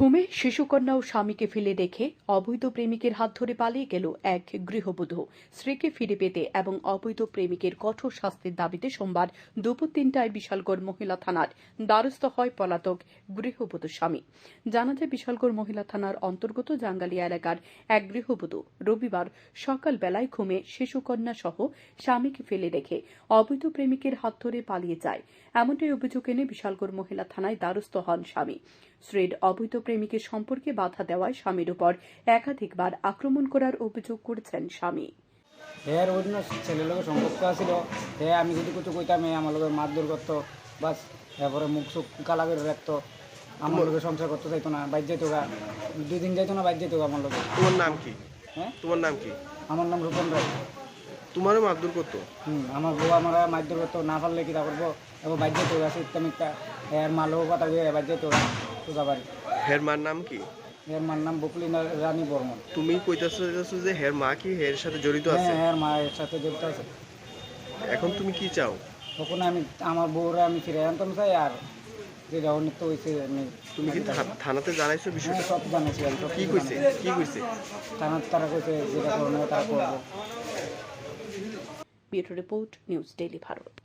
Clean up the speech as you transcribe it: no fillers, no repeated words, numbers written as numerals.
ঘুমে শিশুকন্যা ও স্বামীকে ফেলে রেখে অবৈধ প্রেমিকের হাত ধরে পালিয়ে গেল এক গৃহবধূ। স্ত্রীকে ফিরে পেতে এবং অবৈধ প্রেমিকের কঠোর শাস্তির দাবিতে সোমবার দুপুর ৩টায় বিশালগড় মহিলা থানার দ্বারস্থ হয় পলাতক গৃহবধূর স্বামী। জানা যায়, বিশালগড় মহিলা থানার অন্তর্গত জাঙ্গালিয়া এলাকার এক গৃহবধূ রবিবার সকালবেলায় ঘুমে শিশুকন্যা সহ স্বামীকে ফেলে রেখে অবৈধ প্রেমিকের হাত ধরে পালিয়ে যায়। এমনটাই অভিযোগ এনে বিশালগড় মহিলা থানায় দ্বারস্থ হন স্বামী। স্ত্রীর অবৈধ প্রেমিকের সম্পর্কে বাধা দেওয়ায় স্বামীর উপর একাধিকবার আক্রমণ করার অভিযোগ করেছেন স্বামী। এর অন্য ছেলের লোকের সম্পর্ক আছিল, আমি যদি কিছু কইতাম আমার লোকের মারধর করতো, বাস এরপরে মুখ চোখ কালা করে রাখতো, আমার লোকের সংসার করতে চাইতো না, বাইর যেত গা, 2 দিন যাইতো না, বাইর যেত গা আমার লোক। তোমার নাম কি? হ্যাঁ, তোমার নাম কি? আমার নাম রূপন রায়। তোমারও মারধর করতো? আমার বউ আমার মারধর করতো, না পারলে কি তা করবো, এবার বাইর যেত গা, শীতটা মিথ্যা এর মা লোক কথা বলে বাইর যেত গা সোজা বাড়ি। হের মার নাম কি? এর মার নাম বকুলিনা রানী বর্মন। তুমি কইতাছো যে হের মা কি হের সাথে জড়িত আছে? হ্যাঁ, মায়ের সাথে জড়িত আছে। এখন তুমি কি চাও? তখন আমি আমার বউরা আমি ফিরে আনতাম চাই, আর যেটা অনিত্য হয়েছে তুমি কি থানাতে জানাইছো বিষয়টা? সব জানাইছি আমি। কি কইছে? কি কইছে? তারা কইছে যেটা করণীয় তারা করবো। Bureau report, news daily Bharat.